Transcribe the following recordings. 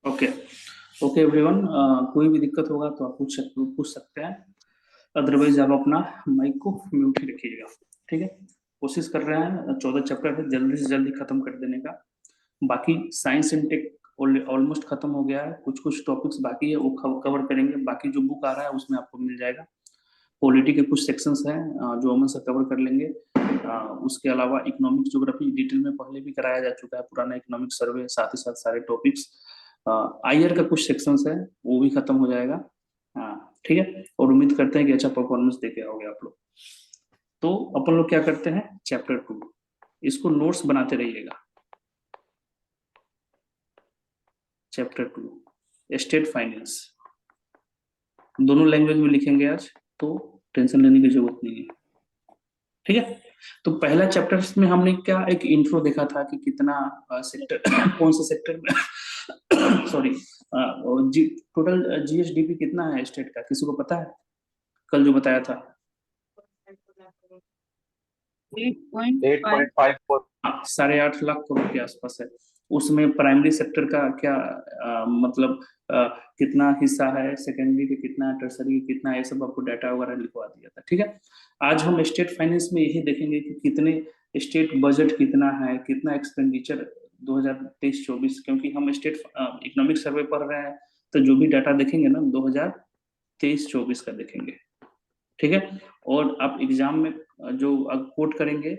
Okay. Okay everyone, कोई भी दिक्कत होगा तो आप पूछ सकते हैं। अदरवाइज आप अपना माइक को म्यूट ही रखिएगा। ठीक है। कोशिश कर रहे हैं, 14 चैप्टर है, जल्दी से जल्दी खत्म कर देने का। बाकी साइंस एंड टेक ऑलमोस्ट खत्म हो गया है, कुछ कुछ टॉपिक्स बाकी है, वो कवर करेंगे। बाकी जो बुक आ रहा है उसमें आपको मिल जाएगा। पॉलिटी के कुछ सेक्शंस हैं जो अमन से कवर कर लेंगे। उसके अलावा इकोनॉमिक ज्योग्राफी डिटेल में पहले भी कराया जा चुका है, पुराना इकोनॉमिक सर्वे, साथ ही साथ सारे टॉपिक्स। आईआर का कुछ सेक्शंस है, वो भी खत्म हो जाएगा। हाँ ठीक है, और उम्मीद करते हैं कि अच्छा परफॉर्मेंस देके आओगे आप लोग। तो अपन लोग क्या करते हैं, चैप्टर 2 इसको नोट्स बनाते रहिएगा। चैप्टर 2 स्टेट फाइनेंस, दोनों लैंग्वेज में लिखेंगे आज, तो टेंशन लेने की जरूरत नहीं है। ठीक है। तो पहला चैप्टर में हमने क्या एक इंट्रो देखा था कि कितना सेक्टर कौन से सेक्टर में सॉरी टोटल जीएसडीपी कितना है स्टेट का, किसी को पता है? कल जो बताया था 8.54। 8.5 लाख करोड़ के आसपास है। उसमें प्राइमरी सेक्टर का क्या मतलब कितना हिस्सा है, सेकेंडरी के कितना है, टर्सरी के कितना है, ये सब आपको डाटा वगैरह लिखवा दिया था। ठीक है। आज हम स्टेट फाइनेंस में यही देखेंगे कि कितने स्टेट बजट कितना है, कितना एक्सपेंडिचर 2023-24, क्योंकि हम स्टेट इकोनॉमिक सर्वे पढ़ रहे हैं, तो जो भी डाटा देखेंगे ना 2023-24 का देखेंगे। ठीक है। और आप एग्जाम में जो कोट करेंगे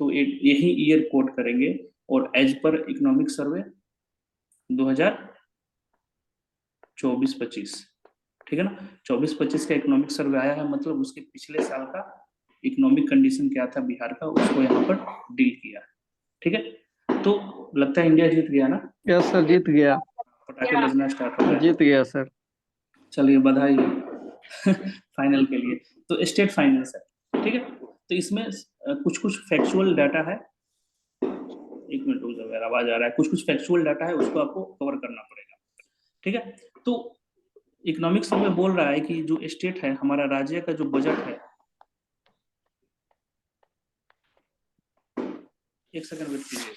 तो यही ईयर कोट करेंगे, और एज पर इकोनॉमिक सर्वे 2024-25। ठीक है ना, 24-25 का इकोनॉमिक सर्वे आया है, मतलब उसके पिछले साल का इकोनॉमिक कंडीशन क्या था बिहार का, उसको यहाँ पर डील किया। ठीक है। तो लगता है इंडिया जीत गया ना? यस सर, जीत गया। पटाखे बजना स्टार्ट हो गए। जीत गया सर। चलिए बधाई फाइनल के लिए। तो स्टेट फाइनेंस है। ठीक है। तो इसमें कुछ कुछ फैक्चुअल डाटा है। एक मिनट रुक जाओ यार, आवाज आ रहा है। कुछ कुछ फैक्चुअल डाटा है, उसको आपको कवर करना पड़ेगा। ठीक है। तो इकोनॉमिक्स में बोल रहा है कि जो स्टेट है, हमारा राज्य का जो बजट है, एक सेकंड वेट कीजिए।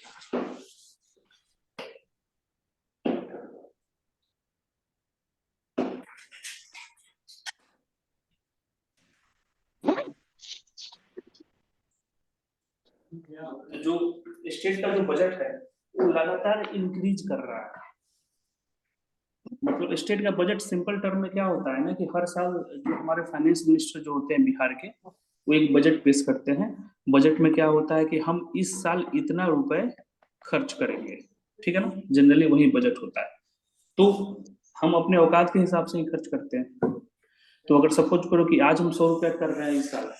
जो स्टेट का जो बजट है वो लगातार इंक्रीज कर रहा है। मतलब स्टेट का बजट सिंपल टर्म में क्या होता है ना, कि हर साल जो हमारे फाइनेंस मिनिस्टर जो होते हैं बिहार के, वो एक बजट पेश करते हैं। बजट में क्या होता है कि हम इस साल इतना रुपए खर्च करेंगे। ठीक है ना, जनरली वही बजट होता है। तो हम अपने औकात के हिसाब से ही खर्च करते हैं। तो अगर सपोज करो कि आज हम 100 रुपया कर रहे हैं इस साल,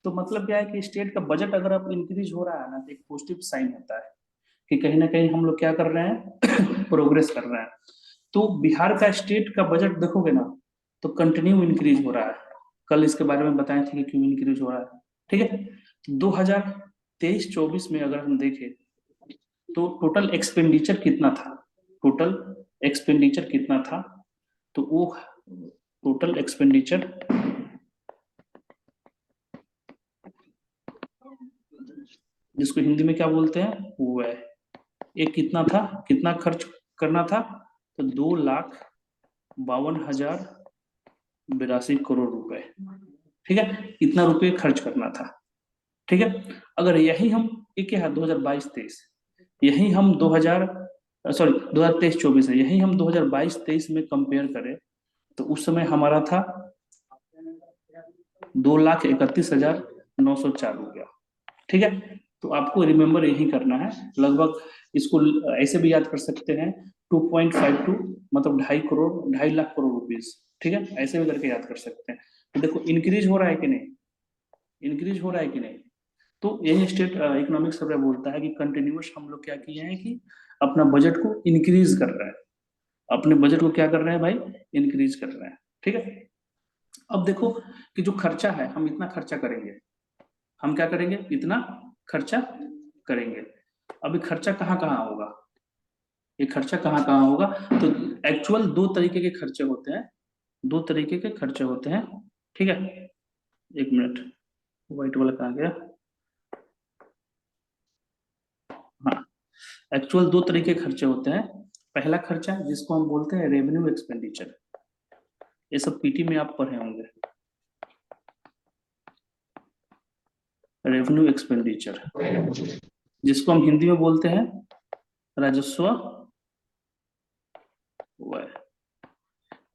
तो मतलब क्या है कि स्टेट का बजट अगर अब इंक्रीज हो रहा है ना, तो एक पॉजिटिव साइन होता है कि कहीं ना कहीं हम लोग क्या कर रहे हैं प्रोग्रेस कर रहे हैं। तो बिहार का स्टेट का बजट देखोगे ना, तो कंटिन्यू इंक्रीज हो रहा है। कल इसके बारे में बताए थे कि क्यों इंक्रीज हो रहा है। ठीक है। 2023-24 में अगर हम देखें तो टोटल एक्सपेंडिचर कितना था, टोटल एक्सपेंडिचर कितना था, तो वो टोटल एक्सपेंडिचर जिसको हिंदी में क्या बोलते हैं वो है, एक कितना था, कितना खर्च करना था, तो 2,52,082 रुपए। ठीक है, इतना रुपये खर्च करना था। ठीक है। अगर यही हम एक क्या है 2022-23, यही हम 2023-24 है, यही हम 2022-23 में कंपेयर करें, तो उस समय हमारा था 2,31,904 रुपया। ठीक है। तो आपको रिमेम्बर यही करना है लगभग। इसको ऐसे भी याद कर सकते हैं, 2.52 मतलब 2.5 करोड़, 2.5 लाख करोड़ रुपीज। ठीक है, ऐसे भी करके याद कर सकते हैं। तो देखो इंक्रीज हो रहा है कि नहीं, इंक्रीज हो रहा है कि नहीं। तो यही स्टेट इकोनॉमिक सर्वे बोलता है कि कंटिन्यूस हम लोग क्या किए हैं कि अपना बजट को इंक्रीज कर रहे हैं, अपने बजट को क्या कर रहे हैं भाई, इंक्रीज कर रहे हैं। ठीक है। अब देखो कि जो खर्चा है, हम इतना खर्चा करेंगे, हम क्या करेंगे, इतना खर्चा करेंगे। अभी खर्चा कहाँ कहाँ होगा, ये खर्चा कहाँ कहाँ होगा, तो एक्चुअल दो तरीके के खर्चे होते हैं, दो तरीके के खर्चे होते हैं। ठीक है। एक मिनट, व्हाइट वाला कहाँ गया, एक्चुअल दो तरीके के खर्चे होते हैं। पहला खर्चा जिसको हम बोलते हैं रेवेन्यू एक्सपेंडिचर, ये सब पीटी में आप पढ़े होंगे। रेवेन्यू एक्सपेंडिचर जिसको हम हिंदी में बोलते हैं राजस्व व्यय,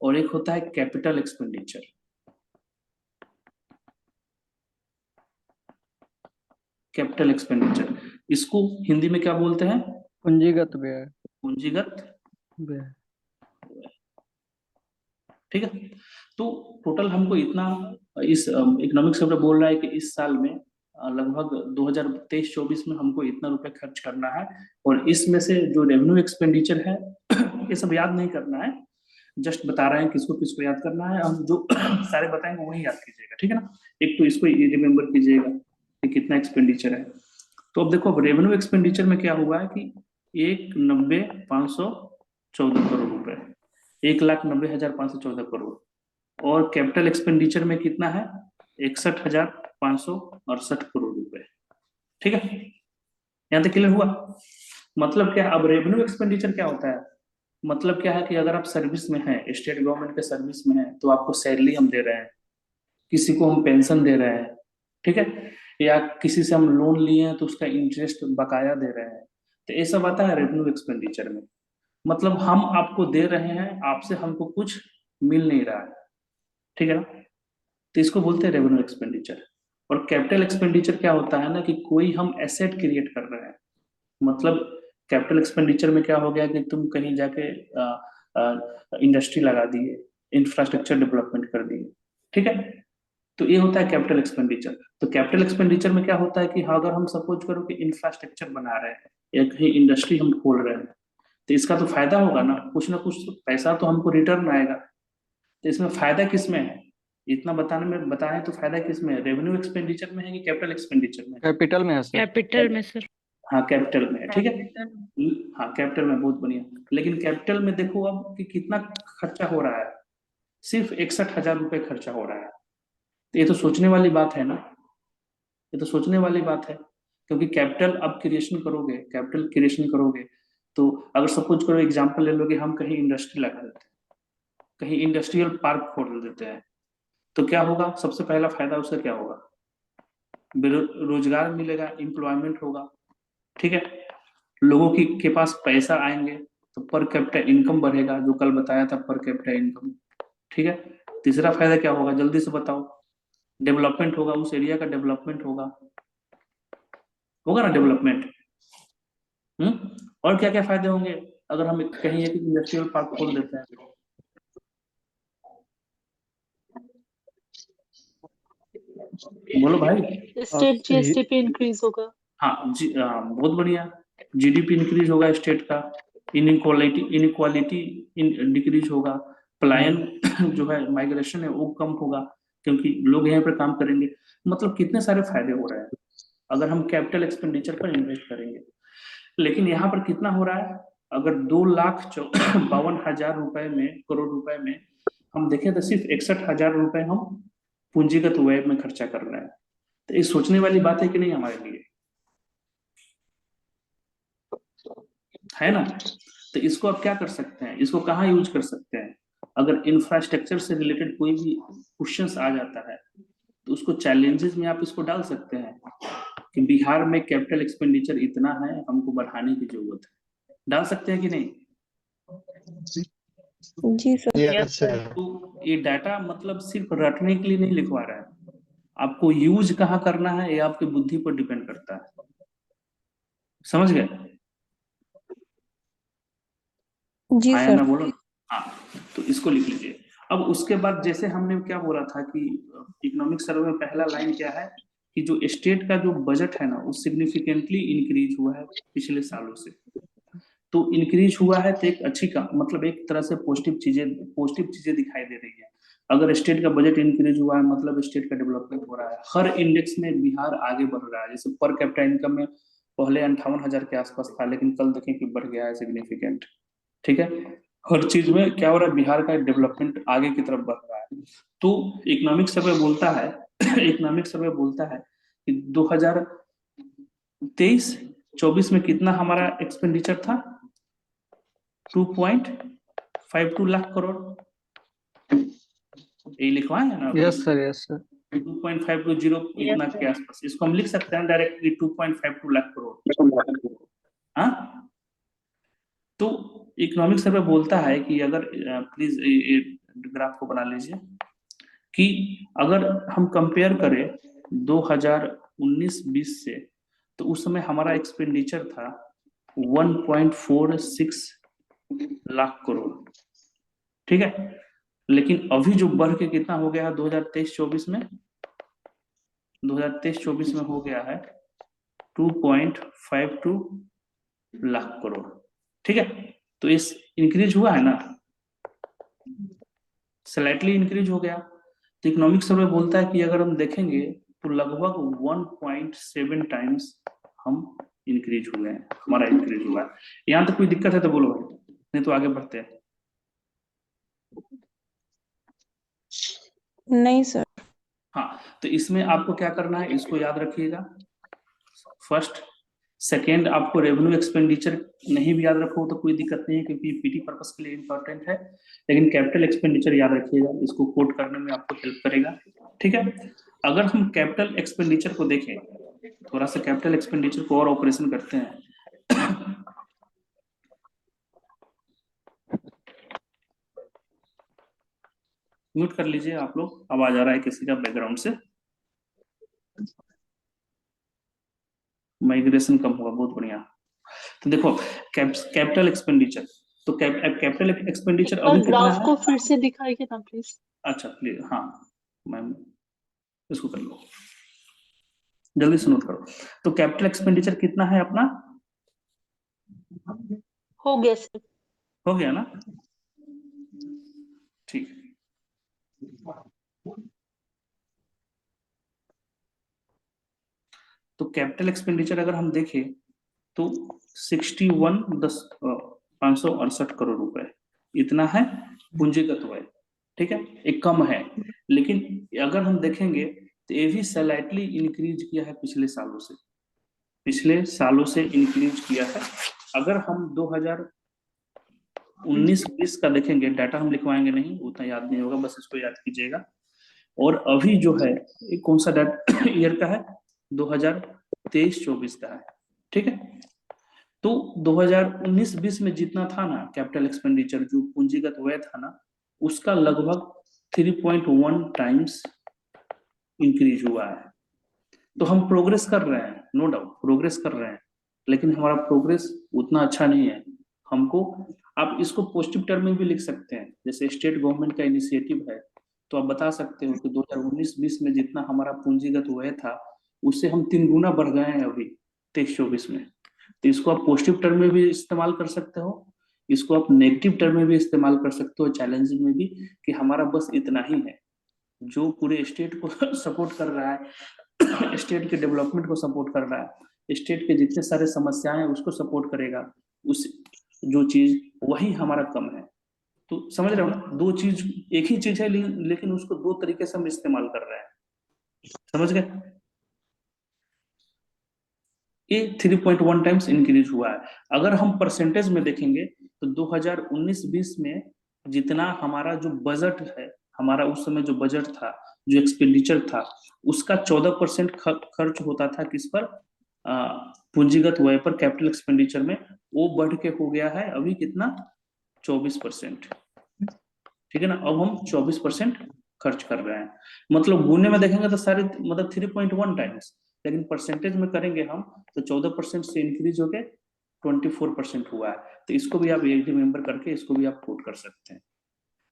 और एक होता है कैपिटल एक्सपेंडिचर। कैपिटल एक्सपेंडिचर इसको हिंदी में क्या बोलते हैं? पूंजीगत व्यय। पूंजीगत व्यय। ठीक है। तो टोटल हमको इतना इस इकोनॉमिक सर्वे बोल रहा है कि इस साल में लगभग 2023-24 में हमको इतना रुपए खर्च करना है, और इसमें से जो रेवेन्यू एक्सपेंडिचर है ये सब याद नहीं करना है, जस्ट बता रहे हैं किसको किसको याद करना है। हम जो सारे बताएंगे वही याद कीजिएगा, ठीक है ना। एक तो इसको रिमेम्बर कीजिएगा कि कितना एक्सपेंडिचर है। तो अब देखो, अब रेवेन्यू एक्सपेंडिचर में क्या हुआ है कि 1,90,514 करोड़ रुपए, 1,90,514 करोड़। और कैपिटल एक्सपेंडिचर में कितना है? 61,568 करोड़ रुपए। ठीक है, यहां तक क्लियर हुआ? मतलब क्या, अब रेवेन्यू एक्सपेंडिचर क्या होता है? मतलब क्या है कि अगर आप सर्विस में हैं, स्टेट गवर्नमेंट के सर्विस में हैं, तो आपको सैलरी हम दे रहे हैं, किसी को हम पेंशन दे रहे हैं, ठीक है, या किसी से हम लोन लिए हैं तो उसका इंटरेस्ट बकाया दे रहे हैं, तो ये सब आता है रेवेन्यू एक्सपेंडिचर में। मतलब हम आपको दे रहे हैं, आपसे हमको कुछ मिल नहीं रहा है, ठीक है ना। तो इसको बोलते हैं रेवेन्यू एक्सपेंडिचर। और कैपिटल एक्सपेंडिचर क्या होता है ना, कि कोई हम एसेट क्रिएट कर रहे हैं। मतलब कैपिटल एक्सपेंडिचर में क्या हो गया कि तुम कहीं जाके इंडस्ट्री लगा दिए, इंफ्रास्ट्रक्चर डेवलपमेंट कर दिए, ठीक है, तो ये होता है कैपिटल एक्सपेंडिचर। तो कैपिटल एक्सपेंडिचर में क्या होता है कि हाँ, अगर हम सपोज करो कि इंफ्रास्ट्रक्चर बना रहे हैं या कहीं इंडस्ट्री हम खोल रहे हैं, तो इसका तो फायदा होगा ना कुछ तो पैसा तो हमको रिटर्न आएगा। तो इसमें फायदा किसमें है? इतना बताने में बताएं तो फायदा किसमें है? रेवेन्यू एक्सपेंडिचर में है कि कैपिटल एक्सपेंडिचर में? कैपिटल में है सर। कैपिटल में सर। हाँ, कैपिटल में है, ठीक है। हाँ, कैपिटल में, बहुत बढ़िया। लेकिन कैपिटल में देखो अब कि कितना खर्चा हो रहा है, सिर्फ 61,000 रुपए खर्चा हो रहा है। तो ये तो सोचने वाली बात है ना, ये तो सोचने वाली बात है। क्योंकि कैपिटल अब क्रिएशन करोगे, कैपिटल क्रिएशन करोगे, तो अगर सपोज करो एग्जांपल ले लो कि हम कहीं इंडस्ट्री लगा देते हैं, कहीं इंडस्ट्रियल पार्क खोल देते हैं, तो क्या होगा? सबसे पहला फायदा उसका क्या होगा? रोजगार मिलेगा, एम्प्लॉयमेंट होगा, ठीक है, लोगों की के पास पैसा आएंगे, तो पर कैपिटा इनकम बढ़ेगा, जो कल बताया था पर कैपिटा इनकम, ठीक है। तीसरा फायदा क्या होगा, जल्दी से बताओ? डेवलपमेंट होगा, उस एरिया का डेवलपमेंट होगा, होगा ना डेवलपमेंट। और क्या क्या फायदे होंगे अगर हम कहीं एक इंडस्ट्रियल पार्क खोल देते हैं? बोलो भाई। स्टेट जीएसटी पे इंक्रीज होगा। हाँ जी, बहुत बढ़िया। जीडीपी इंक्रीज होगा स्टेट का, इनइक्वालिटी डिक्रीज होगा, पलायन जो है, माइग्रेशन है, वो कम होगा, क्योंकि लोग यहाँ पर काम करेंगे। मतलब कितने सारे फायदे हो रहे हैं अगर हम कैपिटल एक्सपेंडिचर पर इन्वेस्ट करेंगे। लेकिन यहाँ पर कितना हो रहा है? अगर 2,52,000 रुपए में, करोड़ रुपए में हम देखें, तो सिर्फ 61,000 रुपए हम पूंजीगत व्यय में खर्चा कर रहे हैं। तो ये सोचने वाली बात है कि नहीं हमारे लिए, है ना। तो इसको आप क्या कर सकते हैं, इसको कहाँ यूज कर सकते हैं? अगर इंफ्रास्ट्रक्चर से रिलेटेड कोई भी क्वेश्चंस आ जाता है, तो उसको चैलेंजेस में आप इसको डाल सकते हैं कि बिहार में कैपिटल एक्सपेंडिचर इतना है, हमको बढ़ाने की जरूरत है। डाल सकते हैं कि नहीं? जी सर। तो ये डाटा मतलब सिर्फ रटने के लिए नहीं लिखवा रहा है, आपको यूज कहाँ करना है ये आपकी बुद्धि पर डिपेंड करता है। समझ गए? जी आया सर। ना, बोलो। हाँ, तो इसको लिख लीजिए। अब उसके बाद जैसे हमने क्या बोला था कि इकोनॉमिक सर्वे में पहला लाइन क्या है कि जो स्टेट का जो बजट है ना, वो सिग्निफिकेंटली इंक्रीज हुआ है पिछले सालों से। तो इंक्रीज हुआ है तो एक अच्छी का मतलब एक तरह से पॉजिटिव चीजें दिखाई दे रही है। अगर स्टेट का बजट इंक्रीज हुआ है मतलब स्टेट का डेवलपमेंट हो रहा है। हर इंडेक्स में बिहार आगे बढ़ रहा है। जैसे पर कैपिटा इनकम में पहले 58,000 के आसपास था, लेकिन कल देखें कि बढ़ गया है सिग्निफिकेंट, ठीक है। हर चीज में क्या हो रहा है, बिहार का डेवलपमेंट आगे की तरफ बढ़ रहा है। तो इकोनॉमिक सर्वे बोलता है इकोनॉमिक सर्वे बोलता है कि 2023 24 में कितना हमारा एक्सपेंडिचर था? 2.52 लाख करोड़, ये लिखवाए है ना? Yes sir, yes sir. 2.520 इतना के आसपास, इसको हम लिख सकते हैं डायरेक्टली 2.52 लाख करोड़। हाँ, तो इकोनॉमिक सर्वे बोलता है कि अगर प्लीज ये ग्राफ को बना लीजिए कि अगर हम कंपेयर करें 2019-20 से, तो उस समय हमारा एक्सपेंडिचर था 1.46 लाख करोड़, ठीक है। लेकिन अभी जो बढ़ के कितना हो गया है 2023-24 में? 2023-24 में हो गया है 2.52 लाख करोड़, ठीक है। तो इस इंक्रीज हुआ है ना, स्लाइटली इंक्रीज हो गया। तो इकोनॉमिक सर्वे बोलता है कि अगर हम देखेंगे तो लगभग 1.7 टाइम्स हम इंक्रीज हुए हैं, हमारा इंक्रीज हुआ है। यहाँ तक कोई दिक्कत है तो बोलो, नहीं तो आगे बढ़ते हैं। नहीं सर। हाँ, तो इसमें आपको क्या करना है, इसको याद रखिएगा। फर्स्ट, सेकेंड, आपको रेवेन्यू एक्सपेंडिचर नहीं भी याद रखो तो कोई दिक्कत नहीं है, क्योंकि पीटी पर्पस के लिए इंपॉर्टेंट है। लेकिन कैपिटल एक्सपेंडिचर याद रखिएगा, इसको कोट करने में आपको हेल्प करेगा, ठीक है। अगर हम कैपिटल एक्सपेंडिचर को देखें, थोड़ा सा कैपिटल एक्सपेंडिचर को और ऑपरेशन करते हैं। म्यूट कर लीजिए आप लोग, आवाज आ रहा है किसी का बैकग्राउंड से। माइग्रेशन कम होगा, बहुत बढ़िया। तो देखो कैपिटल एक्सपेंडिचर, तो कैपिटल एक्सपेंडिचर अभी कितना ग्राफ है? को फिर से दिखाइए ना प्लीज। अच्छा प्लीज, हाँ मैम, इसको कर लो, जल्दी से नोट करो। तो कैपिटल एक्सपेंडिचर कितना है अपना? हो गया सर। हो गया ना, ठीक। तो कैपिटल एक्सपेंडिचर अगर हम देखें तो 568 करोड़ रुपए इतना है पूंजीगत व्यय, ठीक है। एक कम है, लेकिन अगर हम देखेंगे तो ये भी स्लाइटली इंक्रीज किया है पिछले सालों से, पिछले सालों से इंक्रीज किया है। अगर हम 2019-20 का देखेंगे, डाटा हम लिखवाएंगे नहीं, उतना याद नहीं होगा, बस इसको याद कीजिएगा। और अभी जो है ये कौन सा डाटा ईयर का है? 2023-24 का है, ठीक है। तो 2019-20 में जितना था ना कैपिटल एक्सपेंडिचर, जो पूंजीगत व्यय था ना, उसका लगभग 3.1 टाइम्स इंक्रीज हुआ है। तो हम प्रोग्रेस कर रहे हैं, नो डाउट प्रोग्रेस कर रहे हैं, लेकिन हमारा प्रोग्रेस उतना अच्छा नहीं है। हमको, आप इसको पॉजिटिव टर्म में भी लिख सकते हैं, जैसे स्टेट गवर्नमेंट का इनिशिएटिव है, तो आप बता सकते हो कि 2019-20 में जितना हमारा पूंजीगत व्यय था, उससे हम 3 गुना बढ़ गए हैं अभी 23-24 में। तो इसको आप पॉजिटिव टर्म में भी इस्तेमाल कर सकते हो, इसको आप नेगेटिव टर्म में भी इस्तेमाल कर सकते हो, चैलेंजिंग में भी, कि हमारा बस इतना ही है जो पूरे स्टेट को सपोर्ट कर रहा है, स्टेट के डेवलपमेंट को सपोर्ट कर रहा है, स्टेट के जितने सारे समस्याएं हैं उसको सपोर्ट करेगा, उस जो चीज वही हमारा कम है। तो समझ रहे हो ना, दो चीज एक ही चीज है, लेकिन उसको दो तरीके से हम इस्तेमाल कर रहे हैं, समझ गए? ये 3.1 टाइम्स इंक्रीज हुआ है। अगर हम परसेंटेज में देखेंगे तो 2019-20 में जितना हमारा जो बजट है, हमारा उस समय जो बजट था, जो एक्सपेंडिचर था, उसका 14% खर्च होता था किस पर? पूंजीगत व्यय पर, कैपिटल एक्सपेंडिचर में। वो बढ़ के हो गया है अभी कितना? 24%, ठीक है ना। अब हम 24% खर्च कर रहे हैं, मतलब गुने में देखेंगे तो सारे मतलब 3.1 टाइम्स, लेकिन परसेंटेज में करेंगे हम तो 14% से इंक्रीज होके 24% हुआ है। तो इसको भी आप एक रिमेंबर करके इसको भी आप कोट कर सकते हैं।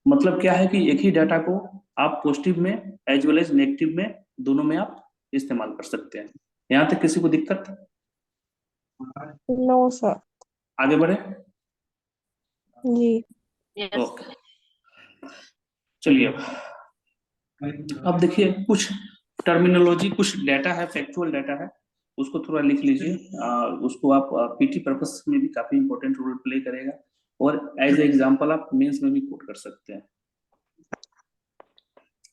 मतलब क्या है कि एक ही डाटा को आप पॉजिटिव में एज वेल एज नेगेटिव में, दोनों में आप इस्तेमाल कर सकते हैं। यहाँ तक किसी को दिक्कत? No sir. आगे बढ़े? जी। यस। ओके, चलिए अब देखिए कुछ टर्मिनोलॉजी, कुछ डाटा है, फैक्चुअल डाटा है, उसको थोड़ा लिख लीजिए। उसको आप पीटी पर्पस में भी काफी इंपॉर्टेंट रोल प्ले करेगा, और एज एग्जांपल आप मेंस में भी कोट कर सकते हैं।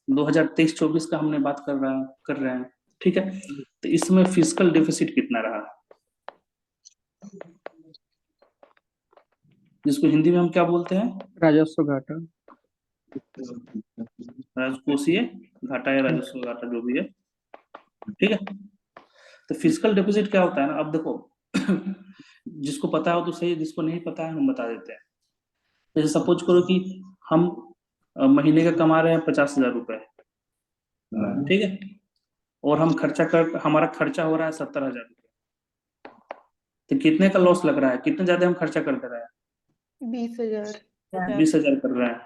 2023-24 का हमने बात कर रहे हैं, ठीक है। तो इसमें फिस्कल डेफिसिट कितना रहा? जिसको हिंदी में हम क्या बोलते हैं, राजस्व घाटा। राजकोषीय घाटा या राजस्व घाटा, जो भी है, ठीक है। तो फिजिकल डेफिसिट क्या होता है ना, अब देखो जिसको पता हो तो सही है, जिसको नहीं पता है हम बता देते हैं। जैसे सपोज करो कि हम महीने का कमा रहे हैं 50,000 रुपए, ठीक है, और हम हमारा खर्चा हो रहा है 70,000 रुपये, तो कितने का लॉस लग रहा है, कितने ज्यादा हम खर्चा कर दे रहे हैं, 20,000। 20,000 कर रहे हैं,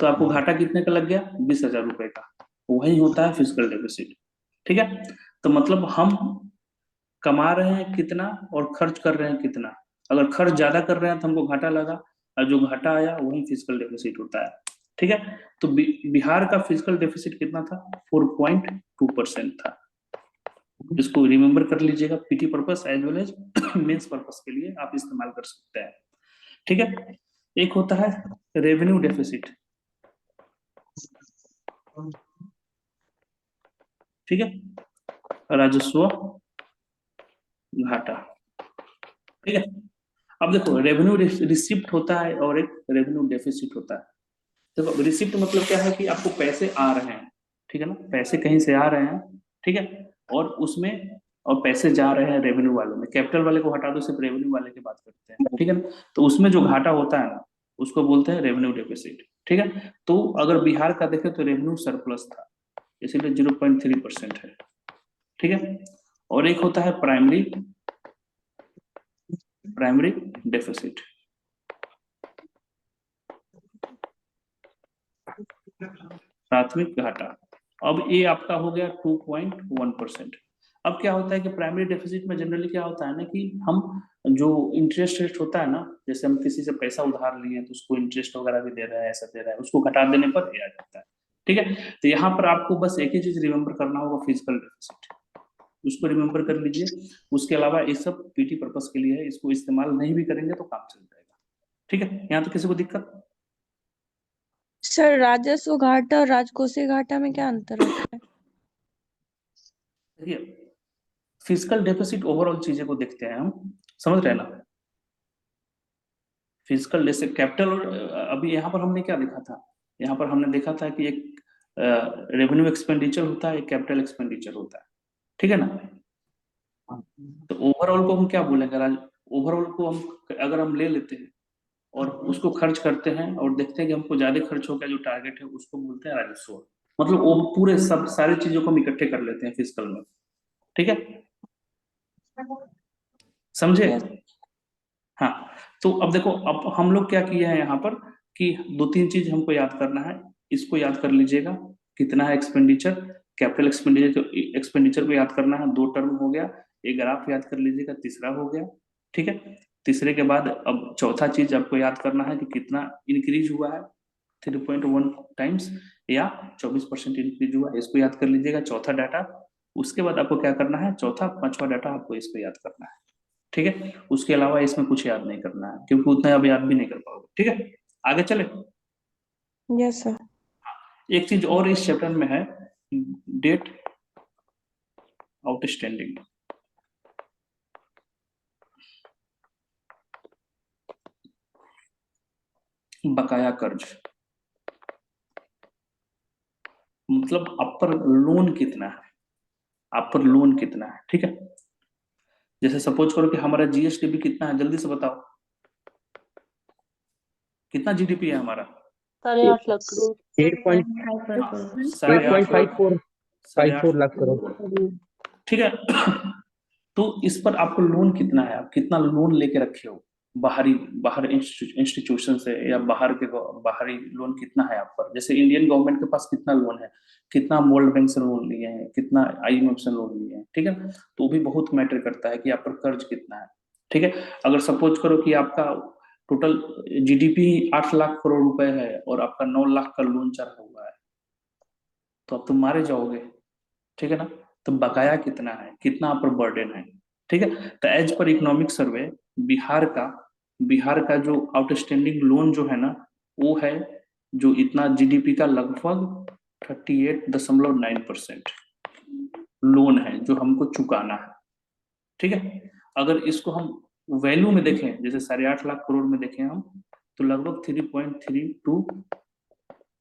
तो आपको घाटा कितने का लग गया, 20,000 रुपए का। वही होता है फिजिकल डेफिसिट, ठीक है। तो मतलब हम कमा रहे हैं कितना और खर्च कर रहे हैं कितना, अगर खर्च ज्यादा कर रहे हैं तो हमको घाटा लगा, और जो घाटा आया वही फिजिकल डेफिसिट होता है, ठीक है। तो बिहार का फिजिकल डेफिसिट कितना था, 4.2% था। इसको रिमेम्बर कर लीजिएगा, PT purpose as well as mains purpose के लिए आप इस्तेमाल कर सकते हैं, ठीक है। एक होता है रेवेन्यू डेफिसिट, ठीक है, राजस्व घाटा, ठीक है। अब देखो रेवेन्यू रिसिप्ट होता है और एक रेवेन्यू डेफिसिट होता है। देखो रिसिप्ट मतलब क्या है कि आपको पैसे आ रहे हैं, ठीक है ना, पैसे कहीं से आ रहे हैं, ठीक है, और उसमें और पैसे जा रहे हैं रेवेन्यू वाले में, कैपिटल वाले को हटा दो, सिर्फ रेवेन्यू वाले की बात करते हैं, ठीक है ना। तो उसमें जो घाटा होता है ना उसको बोलते हैं रेवेन्यू डेफिसिट, ठीक है। तो अगर बिहार का देखें तो रेवेन्यू सरप्लस था, इसीलिए 0.3% है, ठीक है। और एक होता है प्राइमरी डेफिसिट, प्राथमिक घाटा। अब ये आपका हो गया 2.1%। अब क्या होता है कि प्राइमरी डेफिसिट में जनरली क्या होता है ना कि हम जो इंटरेस्ट रेट होता है ना, जैसे हम किसी से पैसा उधार लिए तो उसको इंटरेस्ट वगैरह भी दे रहा है, ऐसा दे रहा है, उसको घटा देने पर ये आ जाता है, ठीक है। तो यहाँ पर आपको बस एक ही चीज रिमेम्बर करना होगा, फिजिकल डेफिसिट, उसको रिमेम्बर कर लीजिए। उसके अलावा ये सब पीटी पर्पस के लिए है, इसको इस्तेमाल नहीं भी करेंगे तो काम चल जाएगा, ठीक है। यहाँ तो किसी को दिक्कत? सर, राजस्व घाटा और राजकोषीय घाटा में क्या अंतर होता है? देखिए फिजिकल डेफिसिट ओवरऑल चीजें को देखते हैं हम, समझ रहे हैं ना। फिजिकल जैसे कैपिटल, अभी यहाँ पर हमने क्या देखा था, यहाँ पर हमने देखा था कि एक रेवेन्यू एक्सपेंडिचर होता है, एक कैपिटल एक्सपेंडिचर होता है, ठीक है ना। तो ओवरऑल को हम क्या बोलेंगे, ओवरऑल को हम अगर हम ले लेते हैं और उसको खर्च करते हैं और देखते हैं कि हमको ज्यादा खर्च हो गया, जो टारगेट है उसको बोलते हैं राजस्व। मतलब वो पूरे सब सारी चीजों को हम इकट्ठे कर लेते हैं फिजिकल में, ठीक है, समझे। यस। हाँ, तो अब देखो, अब हम लोग क्या किए हैं यहाँ पर कि दो तीन चीज हमको याद करना है, इसको याद कर लीजिएगा, कितना है एक्सपेंडिचर, कैपिटल एक्सपेंडिचर को याद करना है, 2 टर्म हो गया, एक ग्राफ याद कर लीजिएगा, तीसरा हो गया, ठीक है। तीसरे के बाद अब चौथा चीज आपको याद करना है कि कितना इंक्रीज हुआ है, 3.1 टाइम्स या 24% इंक्रीज हुआ है, इसको याद कर लीजिएगा, चौथा डाटा। उसके बाद आपको क्या करना है, चौथा पांचवा डाटा आपको इसको याद करना है, ठीक है। उसके अलावा इसमें कुछ याद नहीं करना है, क्योंकि उतना अब याद भी नहीं कर पाओगे, ठीक है। आगे चले। Yes sir. एक चीज और इस चैप्टर में है, डेट आउटस्टैंडिंग, बकाया कर्ज, मतलब आप पर लोन कितना है, आप पर लोन कितना है, ठीक है। जैसे सपोज करो कि हमारा जीएसडीपी कितना है, जल्दी से बताओ, कितना जीडीपी है हमारा, 8.5 लाख करोड़। 8.54 लाख करोड़। ठीक है। तो इस पर आपको लोन कितना है, आप कितना लोन लेके रखे हो, बाहर इंस्टीट्यूशन से या बाहरी लोन कितना है आप पर। जैसे इंडियन गवर्नमेंट के पास कितना लोन है, कितना वर्ल्ड बैंक से लोन लिए हैं, कितना आईएमएफ से लोन लिए हैं, ठीक है। तो वो भी बहुत मैटर करता है कि आप पर कर्ज कितना है, ठीक है। अगर सपोज करो कि आपका टोटल जीडीपी 8 लाख करोड़ रुपए है और आपका 9 लाख का लोन चढ़ा हुआ है, तो अब तुम मारे जाओगे, ठीक है ना। तो बकाया कितना है, कितना आप पर बर्डन है, ठीक है। तो as per economic survey Bihar का जो आउटस्टैंडिंग लोन जो है ना, वो है जो इतना जीडीपी का लगभग 38.9% लोन है जो हमको चुकाना है, ठीक है। अगर इसको हम वैल्यू में देखें, जैसे 8.5 लाख करोड़ में देखें हम, तो लगभग 3.32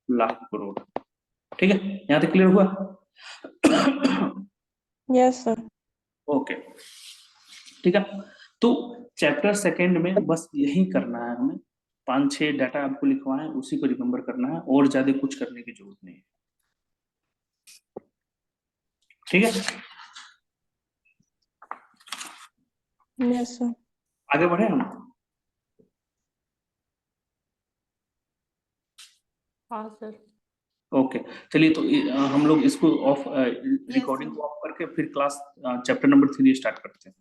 लाख करोड़। ठीक है, यहाँ तक क्लियर हुआ? Yes sir. ओके, ठीक है। तो चैप्टर सेकंड में बस यही करना है हमें, 5-6 डाटा आपको लिखवाएं, उसी को रिमेम्बर करना है, और ज्यादा कुछ करने की जरूरत नहीं है। ठीक है, यस सर। आगे बढ़े हम। हाँ सर। ओके, चलिए तो हम लोग इसको ऑफ, रिकॉर्डिंग को ऑफ करके फिर क्लास चैप्टर नंबर 3 स्टार्ट करते हैं।